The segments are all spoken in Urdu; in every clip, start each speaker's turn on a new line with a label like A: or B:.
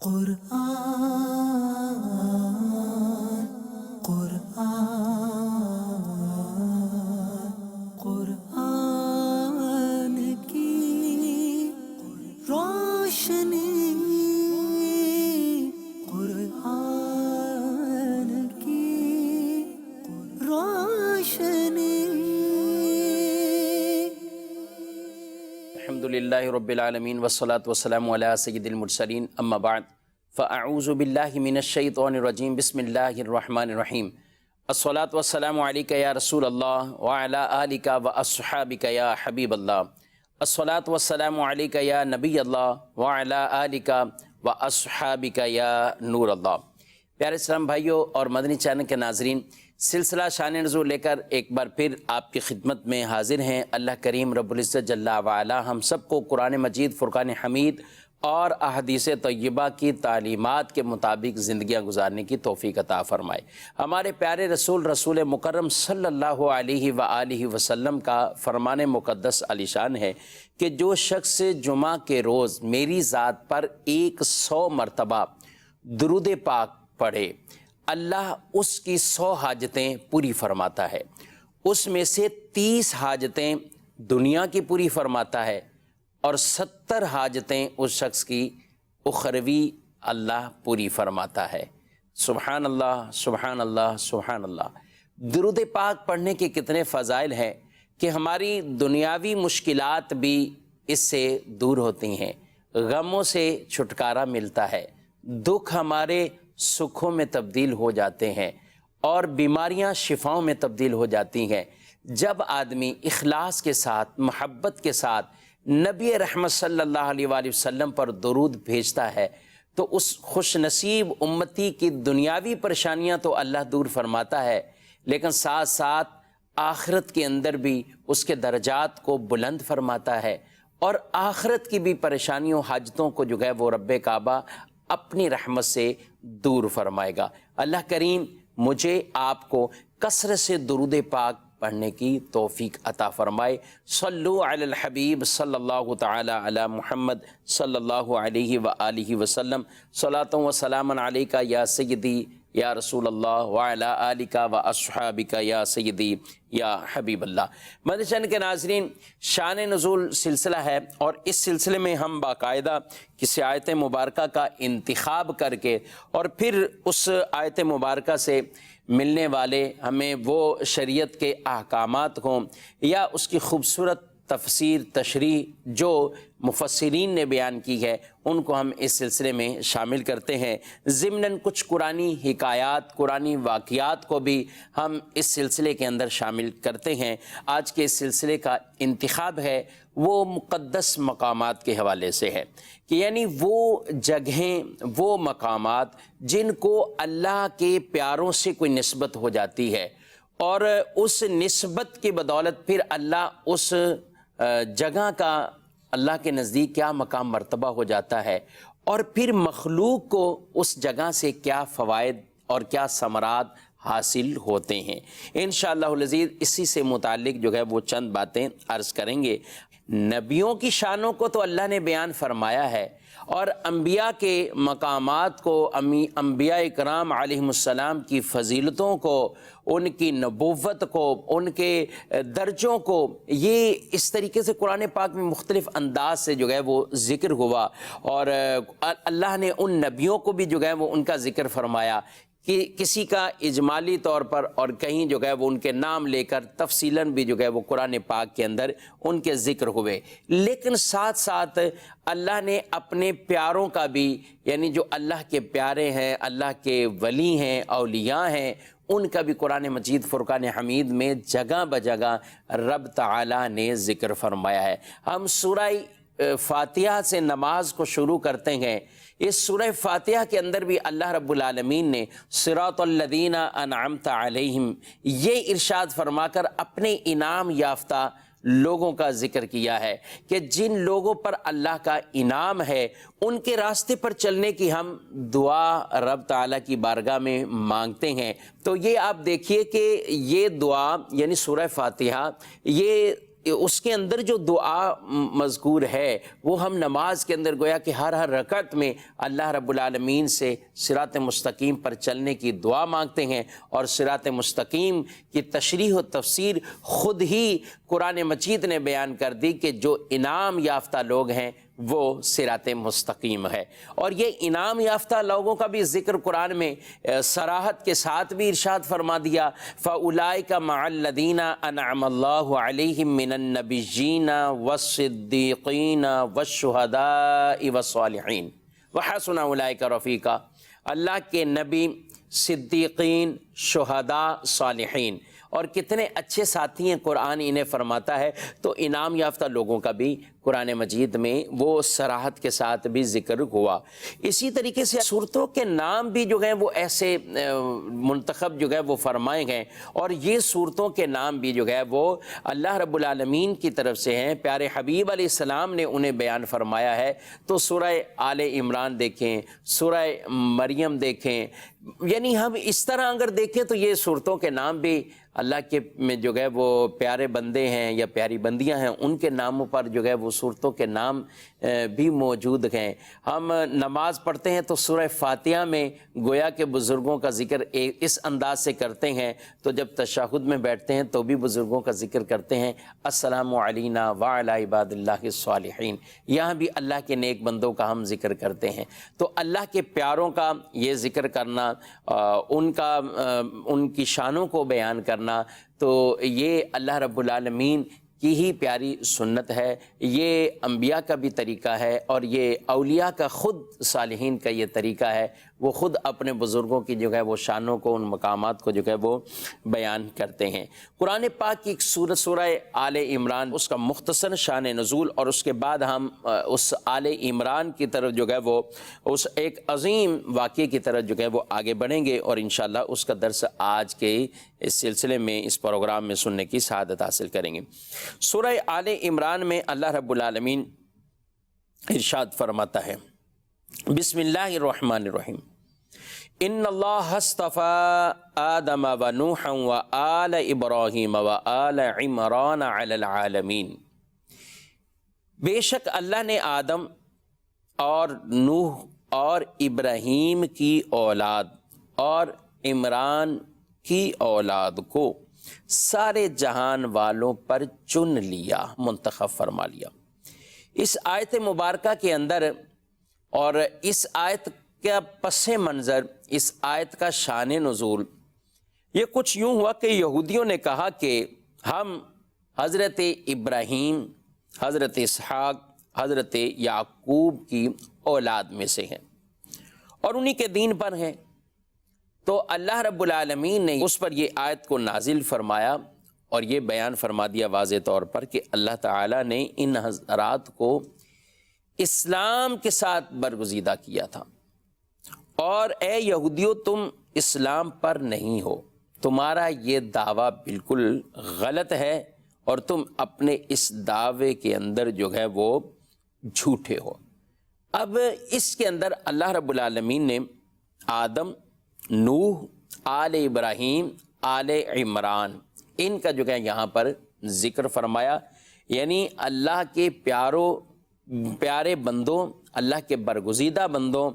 A: قرآن قرآن قرآن کی روشنی، قرآن کی روشنی۔
B: الحمدللہ رب العالمین والصلاة والسلام علی سید المرسلین، اما بعد فاعوذ باللہ من الشیطان الرجیم، بسم اللہ الرحمن الرحیم۔ الصلاة والسلام علیکہ یا رسول اللہ وعلی آلک واصحابک یا حبیب اللہ۔ الصلاة والسلام علیکہ یا نبی اللہ وعلی آلک واصحابک یا نور اللہ۔ پیارے اسلام بھائیوں اور مدنی چینل کے ناظرین، سلسلہ شان نزول لے کر ایک بار پھر آپ کی خدمت میں حاضر ہیں۔ اللہ کریم رب العزت جل وعلا ہم سب کو قرآن مجید، فرقان حمید اور احادیث طیبہ کی تعلیمات کے مطابق زندگیاں گزارنے کی توفیق عطا فرمائے۔ ہمارے پیارے رسول مکرم صلی اللہ علیہ وآلہ وسلم کا فرمان مقدس علی شان ہے کہ جو شخص جمعہ کے روز میری ذات پر 100 مرتبہ درود پاک پڑھے، اللہ اس کی 100 حاجتیں پوری فرماتا ہے۔ اس میں سے 30 حاجتیں دنیا کی پوری فرماتا ہے اور 70 حاجتیں اس شخص کی اخروی اللہ پوری فرماتا ہے۔ سبحان اللہ، سبحان اللہ، سبحان اللہ۔ درود پاک پڑھنے کے کتنے فضائل ہیں کہ ہماری دنیاوی مشکلات بھی اس سے دور ہوتی ہیں، غموں سے چھٹکارا ملتا ہے، دکھ ہمارے سکھوں میں تبدیل ہو جاتے ہیں اور بیماریاں شفاؤں میں تبدیل ہو جاتی ہیں جب آدمی اخلاص کے ساتھ، محبت کے ساتھ نبی رحمت صلی اللہ علیہ وآلہ وسلم پر درود بھیجتا ہے تو اس خوش نصیب امتی کی دنیاوی پریشانیاں تو اللہ دور فرماتا ہے، لیکن ساتھ ساتھ آخرت کے اندر بھی اس کے درجات کو بلند فرماتا ہے اور آخرت کی بھی پریشانیوں، حاجتوں کو جو ہے وہ رب کعبہ اپنی رحمت سے دور فرمائے گا۔ اللہ کریم مجھے آپ کو کثرت سے درود پاک پڑھنے کی توفیق عطا فرمائے۔ صلو علی الحبیب صلی اللہ تعالی علی محمد صلی اللہ علیہ وآلہ وسلم۔ صلاۃ و سلام علیکہ یا سیدی یا رسول اللہ وعلی آلک واصحابک یا سیدی یا حبیب اللہ۔ مدنی چینل کے ناظرین، شان نزول سلسلہ ہے اور اس سلسلے میں ہم باقاعدہ کسی آیت مبارکہ کا انتخاب کر کے اور پھر اس آیت مبارکہ سے ملنے والے ہمیں وہ شریعت کے احکامات ہوں یا اس کی خوبصورت تفسیر، تشریح جو مفسرین نے بیان کی ہے، ان کو ہم اس سلسلے میں شامل کرتے ہیں۔ ضمناً کچھ قرآنی حکایات، قرآنی واقعات کو بھی ہم اس سلسلے کے اندر شامل کرتے ہیں۔ آج کے اس سلسلے کا انتخاب ہے وہ مقدس مقامات کے حوالے سے ہے کہ یعنی وہ جگہیں، وہ مقامات جن کو اللہ کے پیاروں سے کوئی نسبت ہو جاتی ہے اور اس نسبت کی بدولت پھر اللہ اس جگہ کا اللہ کے نزدیک کیا مقام مرتبہ ہو جاتا ہے اور پھر مخلوق کو اس جگہ سے کیا فوائد اور کیا ثمرات حاصل ہوتے ہیں۔ انشاءاللہ العزیز اسی سے متعلق جو ہے وہ چند باتیں عرض کریں گے۔ نبیوں کی شانوں کو تو اللہ نے بیان فرمایا ہے اور انبیاء کے مقامات کو، انبیاء اکرام علیہم السلام کی فضیلتوں کو، ان کی نبوت کو، ان کے درجوں کو، یہ اس طریقے سے قرآن پاک میں مختلف انداز سے جو ہے وہ ذکر ہوا اور اللہ نے ان نبیوں کو بھی جو ہے وہ ان کا ذکر فرمایا کہ کسی کا اجمالی طور پر اور کہیں جو ہے وہ ان کے نام لے کر تفصیلاً بھی جو ہے وہ قرآن پاک کے اندر ان کے ذکر ہوئے، لیکن ساتھ ساتھ اللہ نے اپنے پیاروں کا بھی، یعنی جو اللہ کے پیارے ہیں، اللہ کے ولی ہیں، اولیاء ہیں، ان کا بھی قرآن مجید فرقان حمید میں جگہ بجگہ رب تعالیٰ نے ذکر فرمایا ہے۔ ہم سورہ فاتحہ سے نماز کو شروع کرتے ہیں۔ اس سورہ فاتحہ کے اندر بھی اللہ رب العالمین نے صراط الذین انعمت علیہم یہ ارشاد فرما کر اپنے انعام یافتہ لوگوں کا ذکر کیا ہے کہ جن لوگوں پر اللہ کا انعام ہے ان کے راستے پر چلنے کی ہم دعا رب تعالیٰ کی بارگاہ میں مانگتے ہیں۔ تو یہ آپ دیکھیے کہ یہ دعا یعنی سورہ فاتحہ یہ اس کے اندر جو دعا مذکور ہے وہ ہم نماز کے اندر گویا کہ ہر رکعت میں اللہ رب العالمین سے صراط مستقیم پر چلنے کی دعا مانگتے ہیں، اور صراط مستقیم کی تشریح و تفسیر خود ہی قرآن مجید نے بیان کر دی کہ جو انعام یافتہ لوگ ہیں وہ صراط مستقیم ہے۔ اور یہ انعام یافتہ لوگوں کا بھی ذکر قرآن میں صراحت کے ساتھ بھی ارشاد فرما دیا، فَأُولَئِكَ مَعَ الَّذِينَ أَنْعَمَ اللَّهُ عَلَيْهِم مِّنَ النَّبِيِّينَ وَالصِّدِّيقِينَ وَالشُّهَدَاءِ وَالصَّالِحِينَ وَحَسُنَ أُولَئِكَ رَفِيقًا۔ اللہ کے نبی، صدیقین، شہداء، صالحین، اور کتنے اچھے ساتھی ہیں قرآن انہیں فرماتا ہے۔ تو انعام یافتہ لوگوں کا بھی قرآن مجید میں وہ صراحت کے ساتھ بھی ذکر ہوا۔ اسی طریقے سے صورتوں کے نام بھی جو ہیں وہ ایسے منتخب جو ہے وہ فرمائے گئے، اور یہ صورتوں کے نام بھی جو ہے وہ اللہ رب العالمین کی طرف سے ہیں، پیارے حبیب علیہ السلام نے انہیں بیان فرمایا ہے۔ تو سورہ آل عمران دیکھیں، سورہ مریم دیکھیں، یعنی ہم اس طرح اگر دیکھیں تو یہ صورتوں کے نام بھی اللہ کے میں جو ہے وہ پیارے بندے ہیں یا پیاری بندیاں ہیں، ان کے ناموں پر جو ہے وہ صورتوں کے نام بھی موجود ہیں۔ ہم نماز پڑھتے ہیں تو سورہ فاتحہ میں گویا کہ بزرگوں کا ذکر اس انداز سے کرتے ہیں، تو جب تشہد میں بیٹھتے ہیں تو بھی بزرگوں کا ذکر کرتے ہیں، السلام علینا وعلی عباد اللہ الصالحین، یہاں بھی اللہ کے نیک بندوں کا ہم ذکر کرتے ہیں۔ تو اللہ کے پیاروں کا یہ ذکر کرنا، ان کی شانوں کو بیان کرنا، تو یہ اللہ رب العالمین کی ہی پیاری سنت ہے، یہ انبیاء کا بھی طریقہ ہے، اور یہ اولیاء کا خود صالحین کا یہ طریقہ ہے، وہ خود اپنے بزرگوں کی جو ہے وہ شانوں کو، ان مقامات کو جو ہے وہ بیان کرتے ہیں۔ قرآن پاک کی ایک سورہ، سورہ آل عمران، اس کا مختصر شان نزول، اور اس کے بعد ہم اس آل عمران کی طرف جو ہے وہ اس ایک عظیم واقعے کی طرف جو ہے وہ آگے بڑھیں گے، اور انشاءاللہ اس کا درس آج کے اس سلسلے میں، اس پروگرام میں سننے کی سعادت حاصل کریں گے۔ سورہ آل عمران میں اللہ رب العالمین ارشاد فرماتا ہے، بسم اللہ الرحمن الرحیم، ان اللہ اصطفى آدم ونوحا وآل ابراہیم وآل عمران علی العالمین۔ بے شک اللہ نے آدم اور نوح اور ابراہیم کی اولاد اور عمران کی اولاد کو سارے جہان والوں پر چن لیا، منتخب فرما لیا۔ اس آیت مبارکہ کے اندر، اور اس آیت کا پس منظر، اس آیت کا شان نزول، یہ کچھ یوں ہوا کہ یہودیوں نے کہا کہ ہم حضرت ابراہیم، حضرت اسحاق، حضرت یعقوب کی اولاد میں سے ہیں اور انہی کے دین پر ہیں۔ تو اللہ رب العالمین نے اس پر یہ آیت کو نازل فرمایا اور یہ بیان فرما دیا واضح طور پر کہ اللہ تعالیٰ نے ان حضرات کو اسلام کے ساتھ برگزیدہ کیا تھا، اور اے یہودیو تم اسلام پر نہیں ہو، تمہارا یہ دعویٰ بالکل غلط ہے، اور تم اپنے اس دعوے کے اندر جو ہے وہ جھوٹے ہو۔ اب اس کے اندر اللہ رب العالمین نے آدم، نوح، آل ابراہیم، آل عمران، ان کا جو ہے یہاں پر ذکر فرمایا، یعنی اللہ کے پیارے بندوں، اللہ کے برگزیدہ بندوں،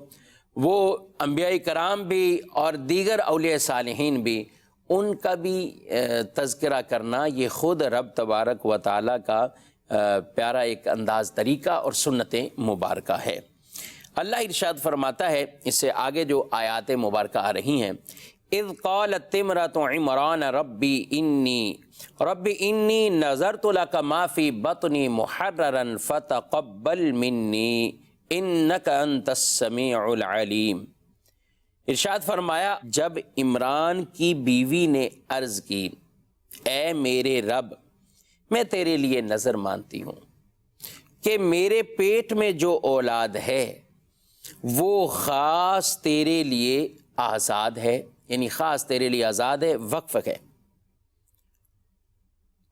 B: وہ انبیاء کرام بھی اور دیگر اولیاء صالحین بھی، ان کا بھی تذکرہ کرنا یہ خود رب تبارک و تعالیٰ کا پیارا ایک انداز، طریقہ اور سنت مبارکہ ہے۔ اللہ ارشاد فرماتا ہے، اس سے آگے جو آیات مبارکہ آ رہی ہیں، اذ قالت امرأة عمران رب انی نذرت لک ما فی بطنی محررا فتقبل منی انک انت السمیع العلیم۔ ارشاد فرمایا، جب عمران کی بیوی نے عرض کی، اے میرے رب، میں تیرے لیے نظر مانتی ہوں کہ میرے پیٹ میں جو اولاد ہے وہ خاص تیرے لیے آزاد ہے، یعنی خاص تیرے لیے آزاد ہے، وقف ہے،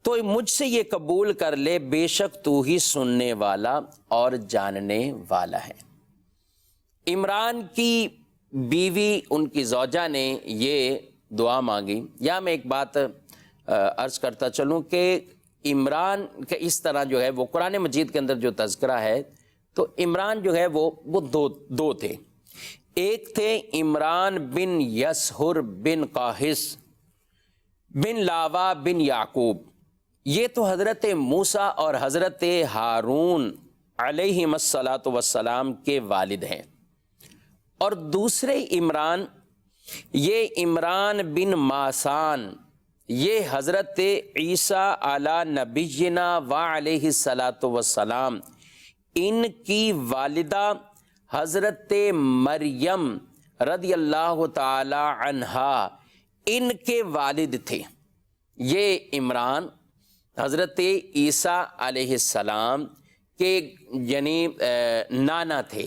B: تو مجھ سے یہ قبول کر لے، بے شک تو ہی سننے والا اور جاننے والا ہے۔ عمران کی بیوی، ان کی زوجہ نے یہ دعا مانگی۔ یا میں ایک بات عرض کرتا چلوں کہ عمران کا اس طرح جو ہے وہ قرآن مجید کے اندر جو تذکرہ ہے تو عمران جو ہے وہ دو تھے. ایک تھے عمران بن یسہر بن قاہس بن لاوا بن یعقوب. یہ تو حضرت موسیٰ اور حضرت ہارون علیہم الصلاۃ والسلام کے والد ہیں. اور دوسرے عمران یہ عمران بن ماسان یہ حضرت عیسیٰ علی نبینا و علیہ الصلاۃ والسلام ان کی والدہ حضرت مریم رضی اللہ تعالی عنہا ان کے والد تھے. یہ عمران حضرت عیسیٰ علیہ السلام کے یعنی نانا تھے،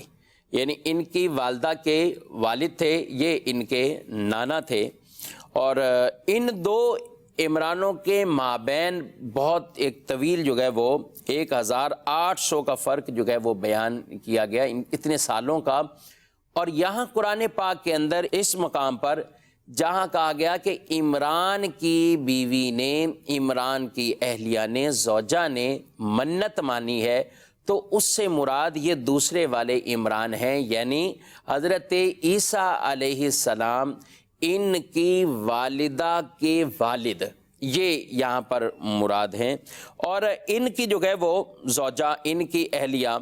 B: یعنی ان کی والدہ کے والد تھے، یہ ان کے نانا تھے. اور ان دو عمرانوں کے مابین بہت ایک طویل جو ہے وہ 1800 کا فرق جو ہے وہ بیان کیا گیا اتنے سالوں کا. اور یہاں قرآن پاک کے اندر اس مقام پر جہاں کہا گیا کہ عمران کی بیوی نے، عمران کی اہلیہ نے، زوجہ نے منت مانی ہے، تو اس سے مراد یہ دوسرے والے عمران ہیں، یعنی حضرت عیسیٰ علیہ السلام ان کی والدہ کے والد، یہ یہاں پر مراد ہیں. اور ان کی جو ہے وہ زوجہ، ان کی اہلیہ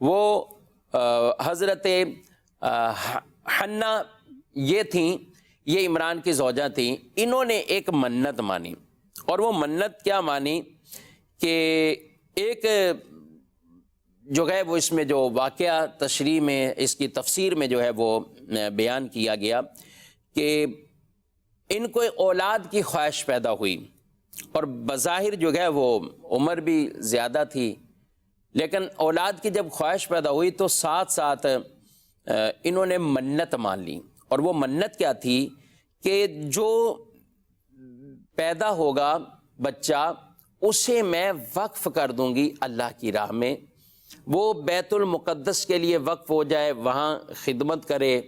B: وہ حضرت حنہ یہ تھیں، یہ عمران کی زوجہ تھیں. انہوں نے ایک منت مانی، اور وہ منت کیا مانی کہ ایک جو ہے وہ اس میں جو واقعہ تشریح میں اس کی تفسیر میں جو ہے وہ بیان کیا گیا کہ ان کو اولاد کی خواہش پیدا ہوئی، اور بظاہر جو ہے وہ عمر بھی زیادہ تھی، لیکن اولاد کی جب خواہش پیدا ہوئی تو ساتھ ساتھ انہوں نے منت مان لی. اور وہ منت کیا تھی کہ جو پیدا ہوگا بچہ اسے میں وقف کر دوں گی اللہ کی راہ میں، وہ بیت المقدس کے لیے وقف ہو جائے، وہاں خدمت کرے،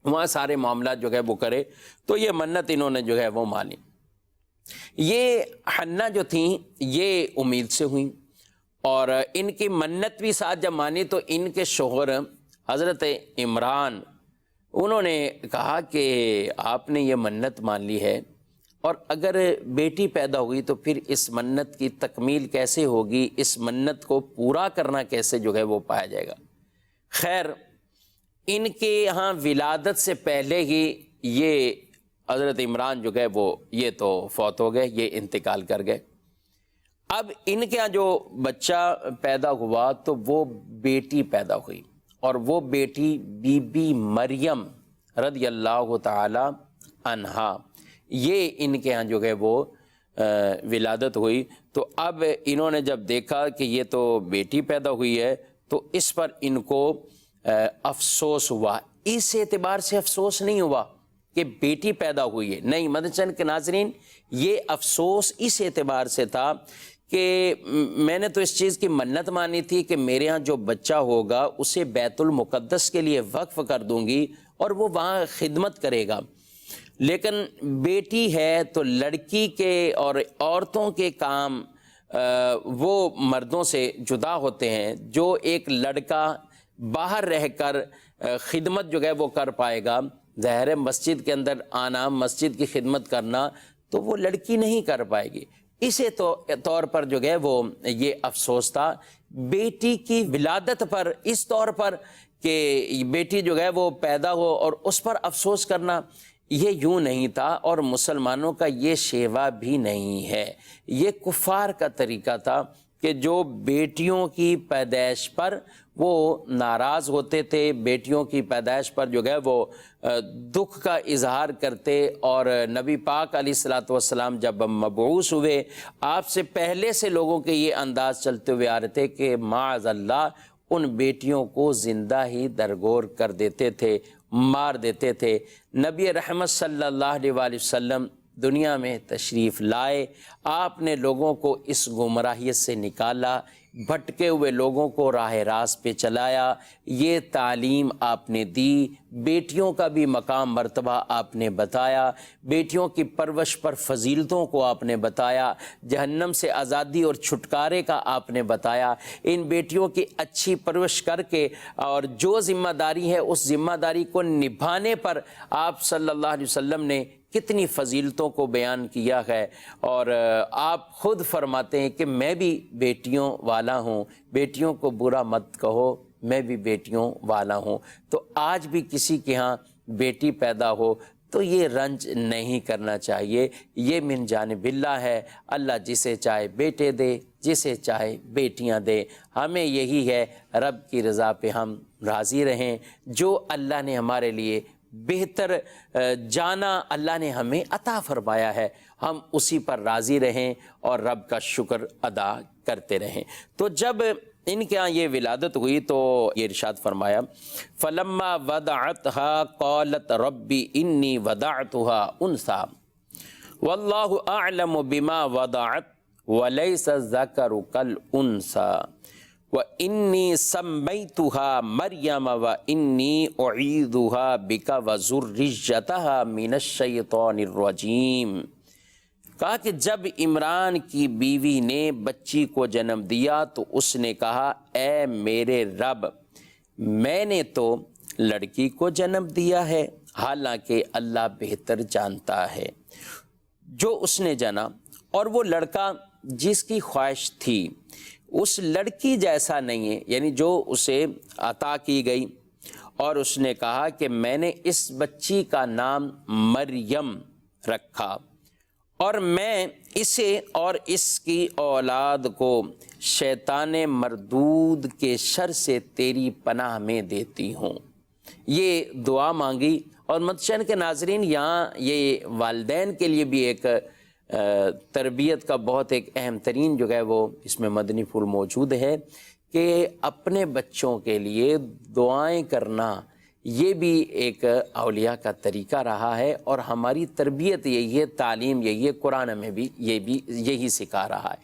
B: وہاں سارے معاملات جو ہے وہ کرے. تو یہ منت انہوں نے جو ہے وہ مانی. یہ حنہ جو تھیں یہ امید سے ہوئیں، اور ان کی منت بھی ساتھ جب مانی تو ان کے شوہر حضرت عمران انہوں نے کہا کہ آپ نے یہ منت مان لی ہے، اور اگر بیٹی پیدا ہوئی تو پھر اس منت کی تکمیل کیسے ہوگی، اس منت کو پورا کرنا کیسے جو ہے وہ پایا جائے گا. خیر ان کے یہاں ولادت سے پہلے ہی یہ حضرت عمران جو گئے وہ یہ تو فوت ہو گئے، یہ انتقال کر گئے. اب ان کے یہاں جو بچہ پیدا ہوا تو وہ بیٹی پیدا ہوئی، اور وہ بیٹی بی بی مریم رضی اللہ تعالی عنہا، یہ ان کے ہاں جو ہے وہ ولادت ہوئی. تو اب انہوں نے جب دیکھا کہ یہ تو بیٹی پیدا ہوئی ہے تو اس پر ان کو افسوس ہوا. اس اعتبار سے افسوس نہیں ہوا کہ بیٹی پیدا ہوئی ہے، نہیں، مدنی چینل کے ناظرین یہ افسوس اس اعتبار سے تھا کہ میں نے تو اس چیز کی منت مانی تھی کہ میرے ہاں جو بچہ ہوگا اسے بیت المقدس کے لیے وقف کر دوں گی اور وہ وہاں خدمت کرے گا، لیکن بیٹی ہے تو لڑکی کے اور عورتوں کے کام وہ مردوں سے جدا ہوتے ہیں. جو ایک لڑکا باہر رہ کر خدمت جو ہے وہ کر پائے گا، ظاہر مسجد کے اندر آنا، مسجد کی خدمت کرنا تو وہ لڑکی نہیں کر پائے گی. اسی طور پر جو ہے وہ یہ افسوس تھا بیٹی کی ولادت پر، اس طور پر کہ بیٹی جو ہے وہ پیدا ہو اور اس پر افسوس کرنا یہ یوں نہیں تھا، اور مسلمانوں کا یہ شیوا بھی نہیں ہے. یہ کفار کا طریقہ تھا کہ جو بیٹیوں کی پیدائش پر وہ ناراض ہوتے تھے، بیٹیوں کی پیدائش پر جو ہے وہ دکھ کا اظہار کرتے. اور نبی پاک علیہ الصلاۃ والسلام جب مبعوث ہوئے آپ سے پہلے سے لوگوں کے یہ انداز چلتے ہوئے آ رہے تھے کہ معاذ اللہ ان بیٹیوں کو زندہ ہی درگور کر دیتے تھے، مار دیتے تھے. نبی رحمت صلی اللہ علیہ وآلہ وسلم دنیا میں تشریف لائے، آپ نے لوگوں کو اس گمراہیت سے نکالا، بھٹکے ہوئے لوگوں کو راہ راست پہ چلایا، یہ تعلیم آپ نے دی، بیٹیوں کا بھی مقام مرتبہ آپ نے بتایا، بیٹیوں کی پرورش پر فضیلتوں کو آپ نے بتایا، جہنم سے آزادی اور چھٹکارے کا آپ نے بتایا۔ ان بیٹیوں کی اچھی پرورش کر کے اور جو ذمہ داری ہے اس ذمہ داری کو نبھانے پر آپ صلی اللہ علیہ وسلم نے کتنی فضیلتوں کو بیان کیا ہے، اور آپ خود فرماتے ہیں کہ میں بھی بیٹیوں والا ہوں، بیٹیوں کو برا مت کہو، میں بھی بیٹیوں والا ہوں۔ تو آج بھی کسی کے ہاں بیٹی پیدا ہو تو یہ رنج نہیں کرنا چاہیے، یہ من جانب اللہ ہے، اللہ جسے چاہے بیٹے دے، جسے چاہے بیٹیاں دے، ہمیں یہی ہے رب کی رضا پہ ہم راضی رہیں، جو اللہ نے ہمارے لیے بہتر جانا اللہ نے ہمیں عطا فرمایا ہے، ہم اسی پر راضی رہیں اور رب کا شکر ادا کرتے رہیں۔ تو جب ان کے ہاں یہ ولادت ہوئی تو یہ ارشاد فرمایا فلما وضعتها قالت ربی انی وضعتها انثى واللہ اعلم بما وضعت وليس الذکر كالانثى وَإِنِّي سَمَّيْتُهَا مَرْيَمَ وَإِنِّي أُعِيذُهَا بِكَ وَذُرِّيَّتَهَا مِنَ الشَّيْطَانِ الرَّجِيمِ۔ کہا کہ جب عمران کی بیوی نے بچی کو جنم دیا تو اس نے کہا اے میرے رب، میں نے تو لڑکی کو جنم دیا ہے، حالانکہ اللہ بہتر جانتا ہے۔ جو اس نے جنا اور وہ لڑکا جس کی خواہش تھی اس لڑکی جیسا نہیں ہے، یعنی جو اسے عطا کی گئی، اور اس نے کہا کہ میں نے اس بچی کا نام مریم رکھا اور میں اسے اور اس کی اولاد کو شیطان مردود کے شر سے تیری پناہ میں دیتی ہوں۔ یہ دعا مانگی، اور مدشن کے ناظرین یہاں یہ والدین کے لیے بھی ایک تربیت کا بہت ایک اہم ترین جو ہے وہ اس میں مدنی پھول موجود ہے کہ اپنے بچوں کے لیے دعائیں کرنا یہ بھی ایک اولیاء کا طریقہ رہا ہے، اور ہماری تربیت یہی ہے، تعلیم یہی ہے، قرآن میں بھی یہی سکھا رہا ہے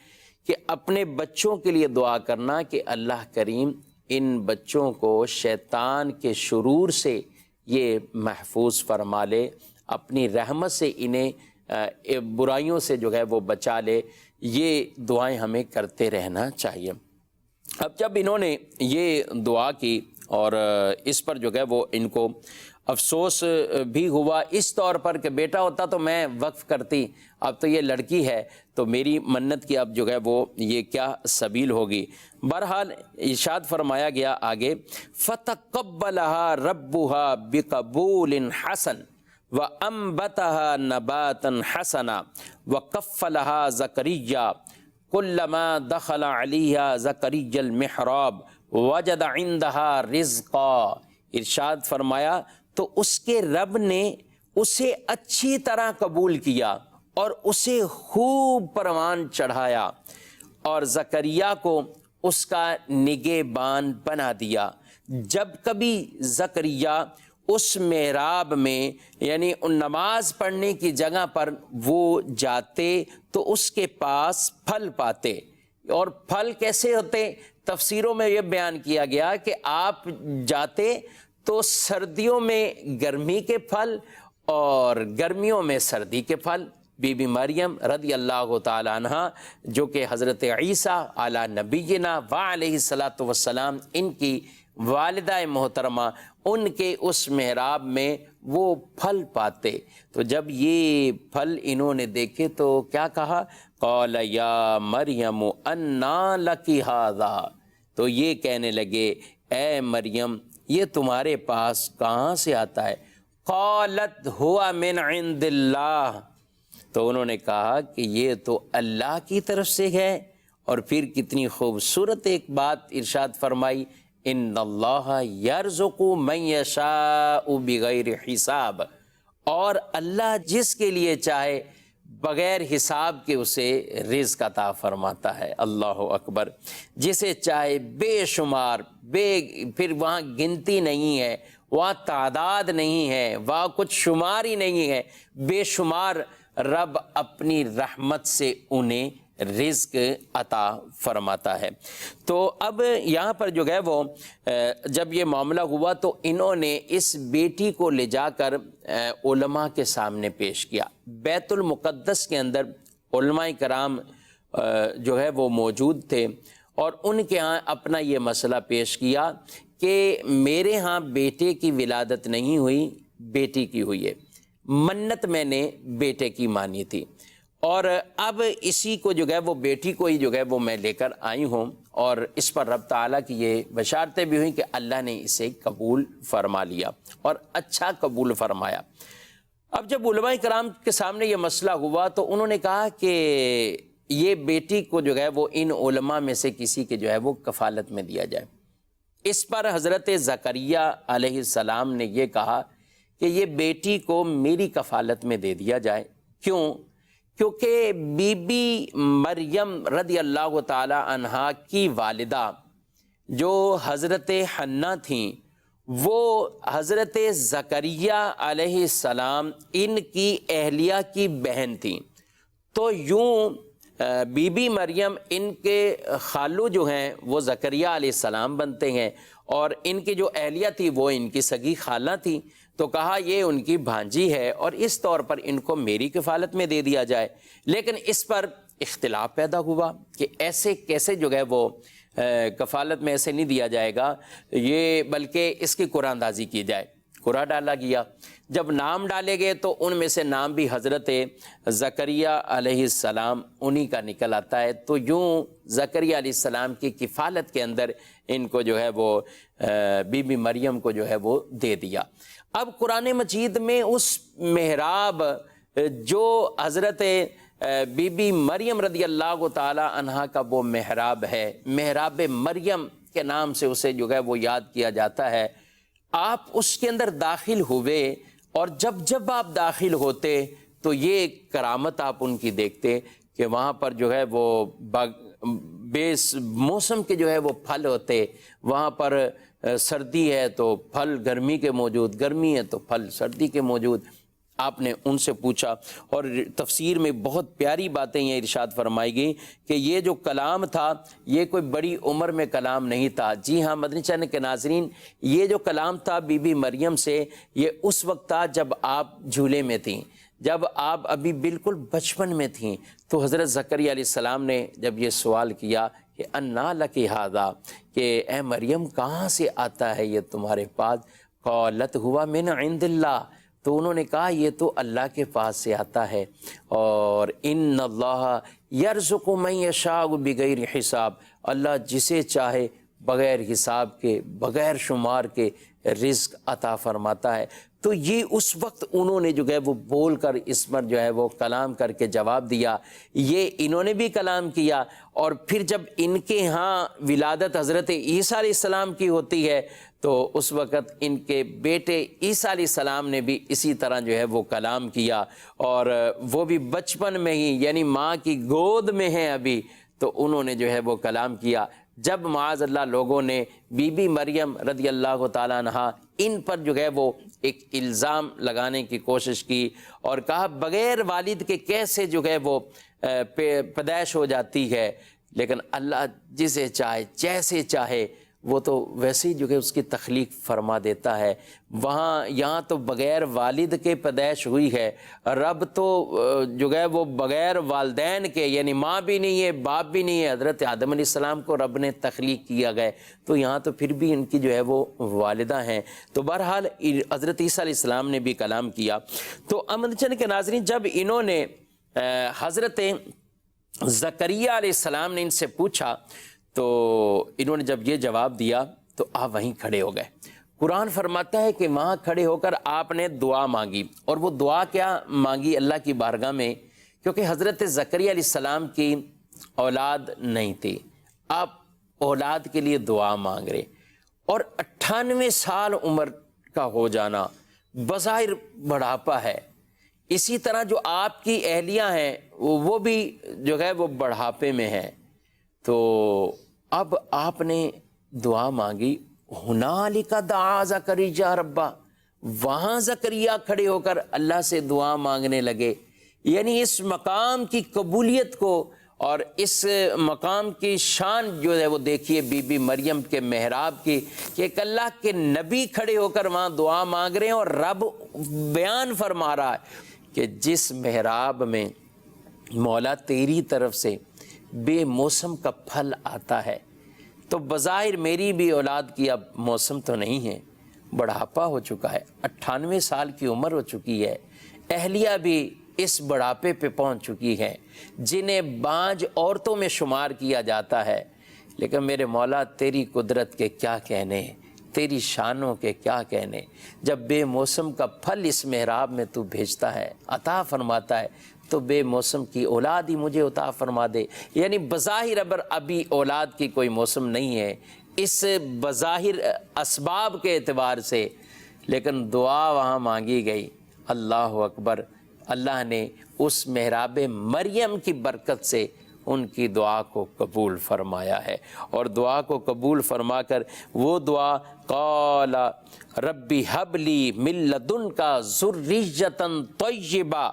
B: کہ اپنے بچوں کے لیے دعا کرنا کہ اللہ کریم ان بچوں کو شیطان کے شرور سے یہ محفوظ فرما لے، اپنی رحمت سے انہیں برائیوں سے جو ہے وہ بچا لے۔ یہ دعائیں ہمیں کرتے رہنا چاہیے۔ اب جب انہوں نے یہ دعا کی اور اس پر جو ہے وہ ان کو افسوس بھی ہوا اس طور پر کہ بیٹا ہوتا تو میں وقف کرتی، اب تو یہ لڑکی ہے تو میری منت کی اب جو ہے وہ یہ کیا سبیل ہوگی۔ بہرحال ارشاد فرمایا گیا آگے فَتَقَبَّلَهَا رَبُّهَا بِقَبُولٍ حَسَنٍ وَأَنبَتَهَا نَبَاتًا حَسَنًا وَكَفَّلَهَا زَكَرِيَّا كُلَّمَا دَخَلَ عَلَيْهَا زَكَرِيَّا الْمِحْرَابَ وَجَدَ عِندَهَا رِزْقًا۔ ارشاد فرمایا تو اس کے رب نے اسے اچھی طرح قبول کیا اور اسے خوب پروان چڑھایا، اور زکریا کو اس کا نگہبان بنا دیا۔ جب کبھی زکریا اس محراب میں یعنی ان نماز پڑھنے کی جگہ پر وہ جاتے تو اس کے پاس پھل پاتے، اور پھل کیسے ہوتے؟ تفسیروں میں یہ بیان کیا گیا کہ آپ جاتے تو سردیوں میں گرمی کے پھل اور گرمیوں میں سردی کے پھل۔ بی بی مریم رضی اللہ تعالی عنہ جو کہ حضرت عیسیٰ علی نبینا وعلیہ الصلاۃ والسلام ان کی والدہ محترمہ، ان کے اس محراب میں وہ پھل پاتے۔ تو جب یہ پھل انہوں نے دیکھے تو کیا کہا؟ قال یا مریم انا لکی ھذا، تو یہ کہنے لگے اے مریم یہ تمہارے پاس کہاں سے آتا ہے؟ قالت ہوا من عند اللہ، تو انہوں نے کہا کہ یہ تو اللہ کی طرف سے ہے۔ اور پھر کتنی خوبصورت ایک بات ارشاد فرمائی ان اللہ یرزق من یشاء بغیر حساب، اور اللہ جس کے لیے چاہے بغیر حساب کے اسے رزق عطا فرماتا ہے۔ اللہ اکبر، جسے چاہے بے شمار، پھر وہاں گنتی نہیں ہے، وہاں تعداد نہیں ہے، وہاں کچھ شمار ہی نہیں ہے، بے شمار رب اپنی رحمت سے انہیں رزق عطا فرماتا ہے۔ تو اب یہاں پر جو ہے وہ جب یہ معاملہ ہوا تو انہوں نے اس بیٹی کو لے جا کر علماء کے سامنے پیش کیا۔ بیت المقدس کے اندر علماء کرام جو ہے وہ موجود تھے اور ان کے ہاں اپنا یہ مسئلہ پیش کیا کہ میرے ہاں بیٹے کی ولادت نہیں ہوئی، بیٹی کی ہوئی ہے، منت میں نے بیٹے کی مانی تھی، اور اب اسی کو جو ہے وہ بیٹی کو ہی جو ہے وہ میں لے کر آئی ہوں، اور اس پر رب تعالیٰ کی یہ بشارتیں بھی ہوئیں کہ اللہ نے اسے قبول فرما لیا اور اچھا قبول فرمایا۔ اب جب علماء کرام کے سامنے یہ مسئلہ ہوا تو انہوں نے کہا کہ یہ بیٹی کو جو ہے وہ ان علماء میں سے کسی کے جو ہے وہ کفالت میں دیا جائے۔ اس پر حضرت زکریا علیہ السلام نے یہ کہا کہ یہ بیٹی کو میری کفالت میں دے دیا جائے۔ کیوں؟ کیونکہ بی بی مریم رضی اللہ تعالی عنہا کی والدہ جو حضرت حنہ تھیں وہ حضرت زکریا علیہ السلام ان کی اہلیہ کی بہن تھیں، تو یوں بی بی مریم ان کے خالو جو ہیں وہ زکریا علیہ السلام بنتے ہیں، اور ان کی جو اہلیہ تھی وہ ان کی سگی خالہ تھی، تو کہا یہ ان کی بھانجی ہے اور اس طور پر ان کو میری کفالت میں دے دیا جائے۔ لیکن اس پر اختلاف پیدا ہوا کہ ایسے کیسے جو ہے وہ کفالت میں ایسے نہیں دیا جائے گا، یہ بلکہ اس کی قرآن اندازی کی جائے۔ قرآن ڈالا گیا، جب نام ڈالے گئے تو ان میں سے نام بھی حضرت زکریا علیہ السلام انہی کا نکل آتا ہے، تو یوں زکریا علیہ السلام کی کفالت کے اندر ان کو جو ہے وہ بی بی مریم کو جو ہے وہ دے دیا۔ اب قرآن مجید میں اس محراب جو حضرت بی بی مریم رضی اللہ تعالی عنہا کا وہ محراب ہے، محراب مریم کے نام سے اسے جو ہے وہ یاد کیا جاتا ہے، آپ اس کے اندر داخل ہوئے اور جب آپ داخل ہوتے تو یہ کرامت آپ ان کی دیکھتے کہ وہاں پر جو ہے وہ بیس موسم کے جو ہے وہ پھل ہوتے، وہاں پر سردی ہے تو پھل گرمی کے موجود، گرمی ہے تو پھل سردی کے موجود۔ آپ نے ان سے پوچھا، اور تفسیر میں بہت پیاری باتیں یہ ارشاد فرمائی گئی کہ یہ جو کلام تھا یہ کوئی بڑی عمر میں کلام نہیں تھا۔ جی ہاں مدنی چینل کے ناظرین، یہ جو کلام تھا بی بی مریم سے، یہ اس وقت تھا جب آپ جھولے میں تھیں، جب آپ ابھی بالکل بچپن میں تھیں، تو حضرت زکریا علیہ السلام نے جب یہ سوال کیا کہ انا لک ھذا، کہ اے مریم کہاں سے آتا ہے یہ تمہارے پاس؟ قالت ہوا من عند اللہ، تو انہوں نے کہا یہ تو اللہ کے پاس سے آتا ہے، اور ان اللہ یرزق من یشاء بغیر حساب، اللہ جسے چاہے بغیر حساب کے بغیر شمار کے رزق عطا فرماتا ہے۔ تو یہ اس وقت انہوں نے جو ہے وہ بول کر اس پر جو ہے وہ کلام کر کے جواب دیا، یہ انہوں نے بھی کلام کیا، اور پھر جب ان کے ہاں ولادت حضرت عیسیٰ علیہ السلام کی ہوتی ہے تو اس وقت ان کے بیٹے عیسیٰ علیہ السلام نے بھی اسی طرح جو ہے وہ کلام کیا، اور وہ بھی بچپن میں ہی، یعنی ماں کی گود میں ہیں ابھی، تو انہوں نے جو ہے وہ کلام کیا۔ جب معاذ اللہ لوگوں نے بی بی مریم رضی اللہ تعالیٰ عنہا ان پر جو ہے وہ ایک الزام لگانے کی کوشش کی اور کہا بغیر والد کے کیسے جو ہے وہ پیدائش ہو جاتی ہے، لیکن اللہ جسے چاہے جیسے چاہے وہ تو ویسے ہی جو ہے اس کی تخلیق فرما دیتا ہے۔ یہاں تو بغیر والد کے پیدائش ہوئی ہے، رب تو جو ہے وہ بغیر والدین کے، یعنی ماں بھی نہیں ہے باپ بھی نہیں ہے، حضرت آدم علیہ السلام کو رب نے تخلیق کیا گئے، تو یہاں تو پھر بھی ان کی جو ہے وہ والدہ ہیں۔ تو بہرحال حضرت عیسیٰ علیہ السلام نے بھی کلام کیا۔ تو امن چند کے ناظرین، جب انہوں نے حضرت زکریا علیہ السلام نے ان سے پوچھا تو انہوں نے جب یہ جواب دیا تو آپ وہیں کھڑے ہو گئے۔ قرآن فرماتا ہے کہ وہاں کھڑے ہو کر آپ نے دعا مانگی، اور وہ دعا کیا مانگی اللہ کی بارگاہ میں، کیونکہ حضرت زکریا علیہ السلام کی اولاد نہیں تھی، آپ اولاد کے لیے دعا مانگ رہے، اور 98 سال عمر کا ہو جانا بظاہر بڑھاپا ہے۔ اسی طرح جو آپ کی اہلیہ ہیں وہ بھی جو ہے وہ بڑھاپے میں ہیں، تو اب آپ نے دعا مانگی، ہنالک دعا زکریا ربا، وہاں زکریا کھڑے ہو کر اللہ سے دعا مانگنے لگے، یعنی اس مقام کی قبولیت کو اور اس مقام کی شان جو ہے وہ دیکھیے بی بی مریم کے محراب کی، کہ ایک اللہ کے نبی کھڑے ہو کر وہاں دعا مانگ رہے ہیں، اور رب بیان فرما رہا ہے کہ جس محراب میں مولا تیری طرف سے بے موسم کا پھل آتا ہے، تو بظاہر میری بھی اولاد کی اب موسم تو نہیں ہے، بڑھاپا ہو چکا ہے، 98 سال کی عمر ہو چکی ہے، اہلیہ بھی اس بڑھاپے پہ پہنچ چکی ہے، جنہیں بانجھ عورتوں میں شمار کیا جاتا ہے، لیکن میرے مولا تیری قدرت کے کیا کہنے، تیری شانوں کے کیا کہنے، جب بے موسم کا پھل اس محراب میں تو بھیجتا ہے، عطا فرماتا ہے، تو بے موسم کی اولاد ہی مجھے عطا فرما دے۔ یعنی بظاہر ابھی اولاد کی کوئی موسم نہیں ہے اس بظاہر اسباب کے اعتبار سے، لیکن دعا وہاں مانگی گئی، اللہ اکبر، اللہ نے اس محراب مریم کی برکت سے ان کی دعا کو قبول فرمایا ہے، اور دعا کو قبول فرما کر وہ دعا قال ربی حب لی من لدنک ذریۃ طیبہ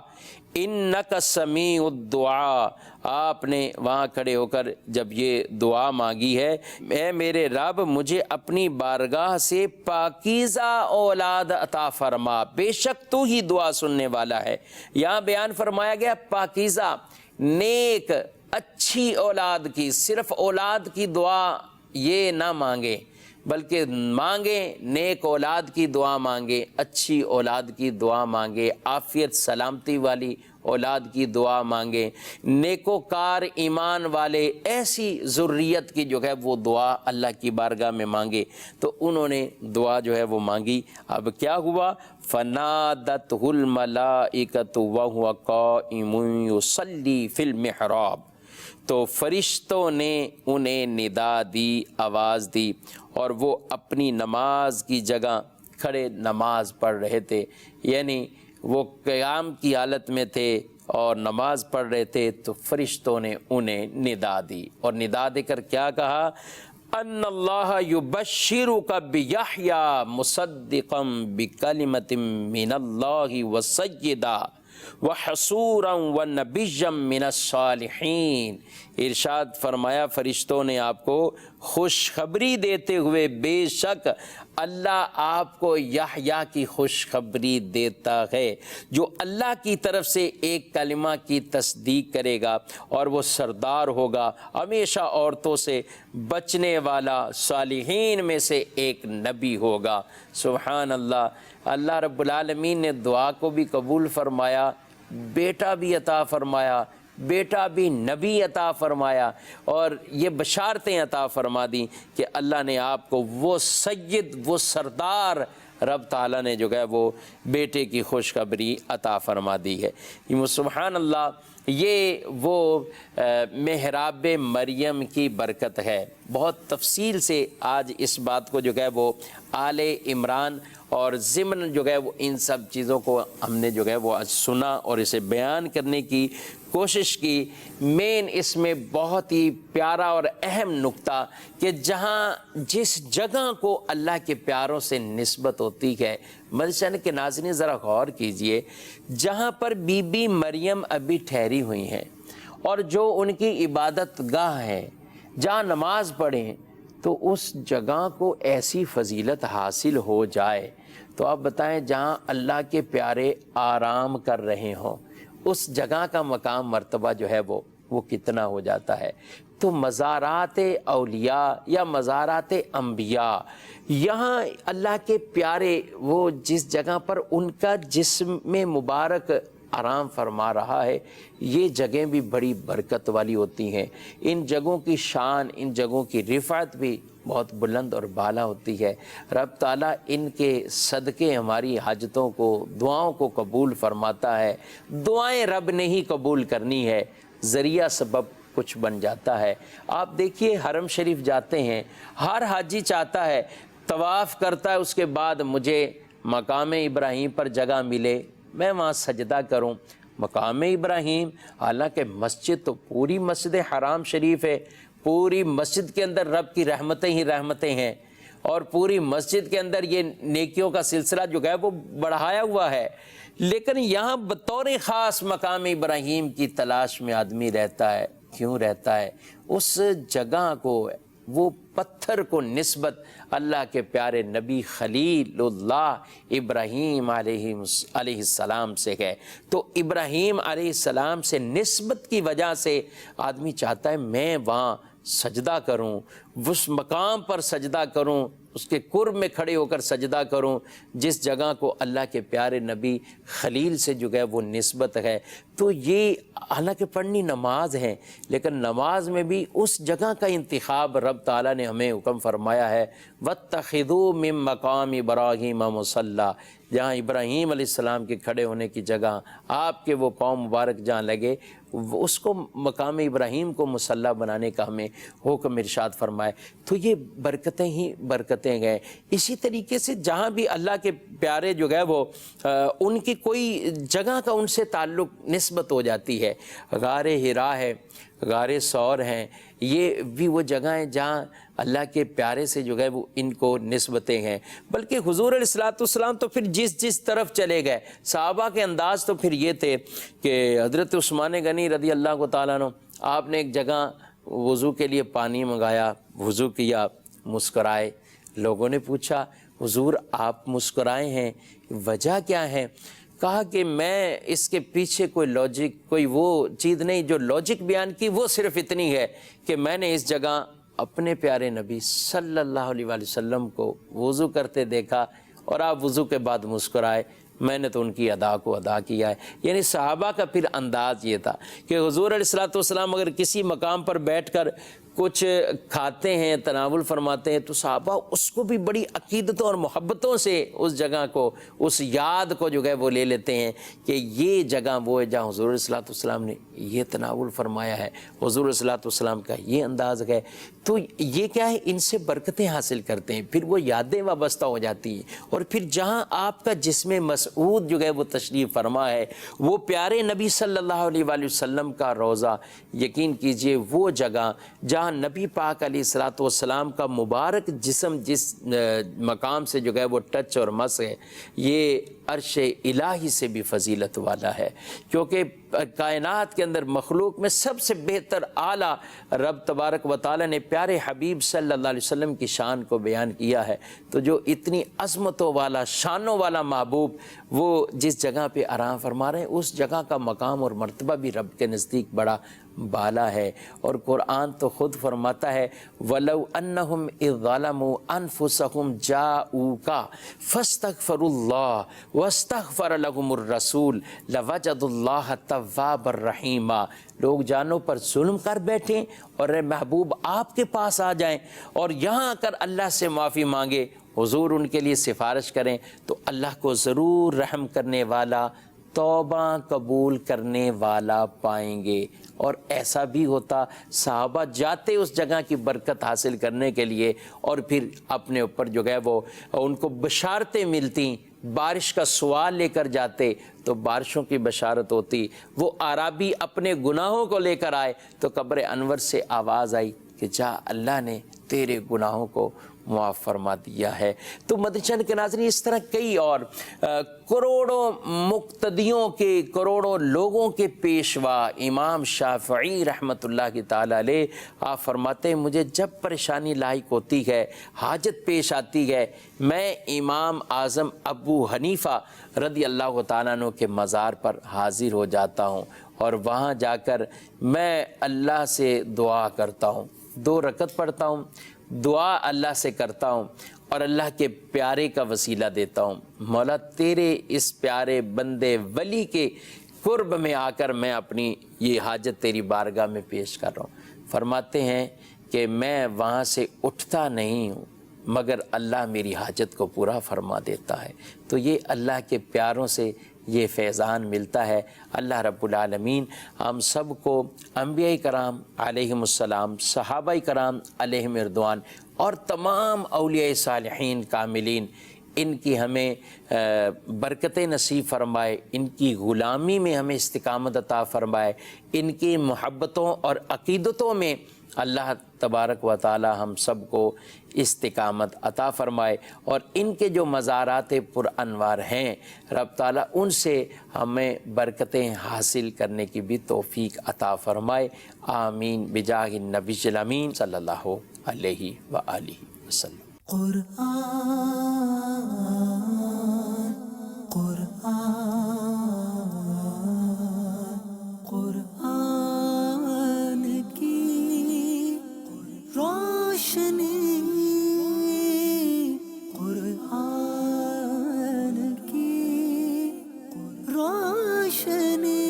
B: انک سمیع الدعاء، آپ نے وہاں کھڑے ہو کر جب یہ دعا مانگی ہے، اے میرے رب مجھے اپنی بارگاہ سے پاکیزہ اولاد عطا فرما، بے شک تو ہی دعا سننے والا ہے۔ یہاں بیان فرمایا گیا پاکیزہ، نیک، اچھی اولاد کی، صرف اولاد کی دعا یہ نہ مانگے، بلکہ مانگیں نیک اولاد کی دعا مانگے، اچھی اولاد کی دعا مانگے، عافیت سلامتی والی اولاد کی دعا مانگیں، نیکوکار ایمان والے ایسی ذریت کی جو ہے وہ دعا اللہ کی بارگاہ میں مانگے۔ تو انہوں نے دعا جو ہے وہ مانگی۔ اب کیا ہوا؟ فَنَادَتْهُ الْمَلَائِكَةُ وَهُوَ قَائِمٌ يُصَلِّي فِي الْمِحْرَابِ، تو فرشتوں نے انہیں ندا دی، آواز دی، اور وہ اپنی نماز کی جگہ کھڑے نماز پڑھ رہے تھے، یعنی وہ قیام کی حالت میں تھے اور نماز پڑھ رہے تھے، تو فرشتوں نے انہیں ندا دی، اور ندا دے کر کیا کہا؟ ان اللہ یبشرک بیحییٰ مصدقا بکلمۃ من اللہ وسیدا وحصورا ونبیا من الصالحین۔ ارشاد فرمایا فرشتوں نے آپ کو خوشخبری دیتے ہوئے، بے شک اللہ آپ کو یحییٰ کی خوشخبری دیتا ہے، جو اللہ کی طرف سے ایک کلمہ کی تصدیق کرے گا، اور وہ سردار ہوگا، ہمیشہ عورتوں سے بچنے والا، صالحین میں سے ایک نبی ہوگا۔ سبحان اللہ، اللہ رب العالمین نے دعا کو بھی قبول فرمایا، بیٹا بھی عطا فرمایا، بیٹا بھی نبی عطا فرمایا، اور یہ بشارتیں عطا فرما دیں کہ اللہ نے آپ کو وہ سید، وہ سردار رب تعالیٰ نے جو ہے وہ بیٹے کی خوشخبری عطا فرما دی ہے۔ سبحان اللہ، یہ وہ محراب مریم کی برکت ہے۔ بہت تفصیل سے آج اس بات کو جو ہے وہ آل عمران اور ضمن جو ہے وہ ان سب چیزوں کو ہم نے جو ہے وہ آج سنا اور اسے بیان کرنے کی کوشش کی۔ مین اس میں بہت ہی پیارا اور اہم نقطہ کہ جہاں جس جگہ کو اللہ کے پیاروں سے نسبت ہوتی ہے، مدرسہ کے ناظرین ذرا غور کیجئے، جہاں پر بی بی مریم ابھی ٹھہری ہوئی ہیں اور جو ان کی عبادت گاہ ہے، جہاں نماز پڑھیں، تو اس جگہ کو ایسی فضیلت حاصل ہو جائے تو آپ بتائیں جہاں اللہ کے پیارے آرام کر رہے ہوں، اس جگہ کا مقام مرتبہ جو ہے وہ کتنا ہو جاتا ہے۔ تو مزارات اولیاء یا مزارات انبیاء، یہاں اللہ کے پیارے وہ جس جگہ پر ان کا جسم مبارک آرام فرما رہا ہے، یہ جگہیں بھی بڑی برکت والی ہوتی ہیں۔ ان جگہوں کی شان، ان جگہوں کی رفعت بھی بہت بلند اور بالا ہوتی ہے۔ رب تعالیٰ ان کے صدقے ہماری حاجتوں کو، دعاؤں کو قبول فرماتا ہے۔ دعائیں رب نے ہی قبول کرنی ہے، ذریعہ سبب کچھ بن جاتا ہے۔ آپ دیکھیے حرم شریف جاتے ہیں، ہر حاجی چاہتا ہے طواف کرتا ہے، اس کے بعد مجھے مقام ابراہیم پر جگہ ملے، میں وہاں سجدہ کروں۔ مقام ابراہیم، حالانکہ مسجد تو پوری مسجد حرام شریف ہے، پوری مسجد کے اندر رب کی رحمتیں ہی رحمتیں ہیں، اور پوری مسجد کے اندر یہ نیکیوں کا سلسلہ جو ہے وہ بڑھایا ہوا ہے، لیکن یہاں بطور خاص مقام ابراہیم کی تلاش میں آدمی رہتا ہے۔ کیوں رہتا ہے؟ اس جگہ کو، وہ پتھر کو نسبت اللہ کے پیارے نبی خلیل اللہ ابراہیم علیہ السلام سے ہے۔ تو ابراہیم علیہ السلام سے نسبت کی وجہ سے آدمی چاہتا ہے میں وہاں سجدہ کروں، اس مقام پر سجدہ کروں، اس کے قرب میں کھڑے ہو کر سجدہ کروں جس جگہ کو اللہ کے پیارے نبی خلیل سے جو ہے وہ نسبت ہے۔ تو یہ حالانکہ پڑھنی نماز ہے، لیکن نماز میں بھی اس جگہ کا انتخاب رب تعالیٰ نے ہمیں حکم فرمایا ہے، وَاتَّخِذُوا مِن مَّقَامِ إِبْرَاهِيمَ مُصَلًّى، جہاں ابراہیم علیہ السلام کے کھڑے ہونے کی جگہ آپ کے وہ پاؤں مبارک جہاں لگے، اس کو مقام ابراہیم کو مصلی بنانے کا ہمیں حکم ارشاد فرمائے۔ تو یہ برکتیں ہی برکتیں گئے۔ اسی طریقے سے جہاں بھی اللہ کے پیارے جو ہے وہ ان کی کوئی جگہ کا ان سے تعلق نسبت ہو جاتی ہے، غار حرا ہے، غار ثور ہیں، یہ بھی وہ جگہیں جہاں اللہ کے پیارے سے جو ہے وہ ان کو نسبتیں ہیں۔ بلکہ حضور علیہ السلام تو پھر جس طرف چلے گئے، صحابہ کے انداز تو پھر یہ تھے کہ حضرت عثمان غنی رضی اللہ تعالیٰ عنہ، آپ نے ایک جگہ وضو کے لیے پانی منگایا، وضو کیا، مسکرائے۔ لوگوں نے پوچھا حضور آپ مسکرائے ہیں، وجہ کیا ہے؟ کہا کہ میں اس کے پیچھے کوئی لاجک، کوئی وہ چیز نہیں، جو لاجک بیان کی وہ صرف اتنی ہے کہ میں نے اس جگہ اپنے پیارے نبی صلی اللہ علیہ وآلہ وسلم کو وضو کرتے دیکھا اور آپ وضو کے بعد مسکرائے، میں نے تو ان کی ادا کو ادا کیا ہے۔ یعنی صحابہ کا پھر انداز یہ تھا کہ حضور علیہ السلام اگر کسی مقام پر بیٹھ کر کچھ کھاتے ہیں، تناول فرماتے ہیں، تو صحابہ اس کو بھی بڑی عقیدتوں اور محبتوں سے اس جگہ کو، اس یاد کو جو ہے وہ لے لیتے ہیں کہ یہ جگہ وہ ہے جہاں حضور علیہ السلام نے یہ تناول فرمایا ہے، حضور علیہ السلام کا یہ انداز ہے۔ تو یہ کیا ہے، ان سے برکتیں حاصل کرتے ہیں، پھر وہ یادیں وابستہ ہو جاتی ہیں۔ اور پھر جہاں آپ کا جسم مسعود جو ہے وہ تشریف فرما ہے، وہ پیارے نبی صلی اللہ علیہ وآلہ وسلم کا روضہ، یقین کیجئے وہ جگہ جہاں نبی پاک علیہ السلام کا مبارک جسم جس مقام سے جو ہے وہ ٹچ اور مس ہے، یہ عرش الہی سے بھی فضیلت والا ہے، کیونکہ کائنات کے اندر مخلوق میں سب سے بہتر اعلیٰ رب تبارک و تعالیٰ نے پیارے حبیب صلی اللہ علیہ وسلم کی شان کو بیان کیا ہے۔ تو جو اتنی عظمتوں والا، شانوں والا محبوب وہ جس جگہ پہ آرام فرما رہے ہیں، اس جگہ کا مقام اور مرتبہ بھی رب کے نزدیک بڑا بالا ہے۔ اور قرآن تو خود فرماتا ہے وَلَوْ أَنَّهُمْ إِذْ ظَلَمُوا أَنفُسَهُمْ جَاءُوكَ فَاسْتَغْفَرُوا اللَّهَ وَاسْتَغْفَرَ لَهُمُ الرَّسُولُ لَوَجَدُوا اللَّهَ تَوَّابًا رَحِيمًا۔ لوگ جانوں پر ظلم کر بیٹھیں اور اے محبوب آپ کے پاس آ جائیں اور یہاں آ کر اللہ سے معافی مانگے، حضور ان کے لیے سفارش کریں، تو اللہ کو ضرور رحم کرنے والا، توبہ قبول کرنے والا پائیں گے۔ اور ایسا بھی ہوتا، صحابہ جاتے اس جگہ کی برکت حاصل کرنے کے لیے اور پھر اپنے اوپر جو ہے وہ ان کو بشارتیں ملتی، بارش کا سوال لے کر جاتے تو بارشوں کی بشارت ہوتی۔ وہ اعرابی اپنے گناہوں کو لے کر آئے تو قبر انور سے آواز آئی کہ جا اللہ نے تیرے گناہوں کو معاف فرما دیا ہے۔ تو مدنی کے ناظرین، اس طرح کئی اور کروڑوں مقتدیوں کے، کروڑوں لوگوں کے پیشوا امام شافعی رحمۃ اللہ تعالی علیہ، آپ فرماتے ہیں مجھے جب پریشانی لاحق ہوتی ہے، حاجت پیش آتی ہے، میں امام اعظم ابو حنیفہ رضی اللہ تعالیٰ عنہ کے مزار پر حاضر ہو جاتا ہوں اور وہاں جا کر میں اللہ سے دعا کرتا ہوں، 2 رکعت پڑھتا ہوں، دعا اللہ سے کرتا ہوں اور اللہ کے پیارے کا وسیلہ دیتا ہوں، مولا تیرے اس پیارے بندے ولی کے قرب میں آ کر میں اپنی یہ حاجت تیری بارگاہ میں پیش کر رہا ہوں۔ فرماتے ہیں کہ میں وہاں سے اٹھتا نہیں ہوں مگر اللہ میری حاجت کو پورا فرما دیتا ہے۔ تو یہ اللہ کے پیاروں سے یہ فیضان ملتا ہے۔ اللہ رب العالمین ہم سب کو انبیاء کرام علیہم السلام، صحابہ کرام علیہم رضوان اور تمام اولیاء صالحین کاملین، ان کی ہمیں برکتیں نصیب فرمائے، ان کی غلامی میں ہمیں استقامت عطا فرمائے، ان کی محبتوں اور عقیدتوں میں اللہ تبارک و تعالی ہم سب کو استقامت عطا فرمائے، اور ان کے جو مزارات پر انوار ہیں رب تعالیٰ ان سے ہمیں برکتیں حاصل کرنے کی بھی توفیق عطا فرمائے، آمین بجاہ النبی الامین صلی اللہ علیہ وآلہ وسلم۔
A: قرآن کی روشنی، قرآن کی روشنی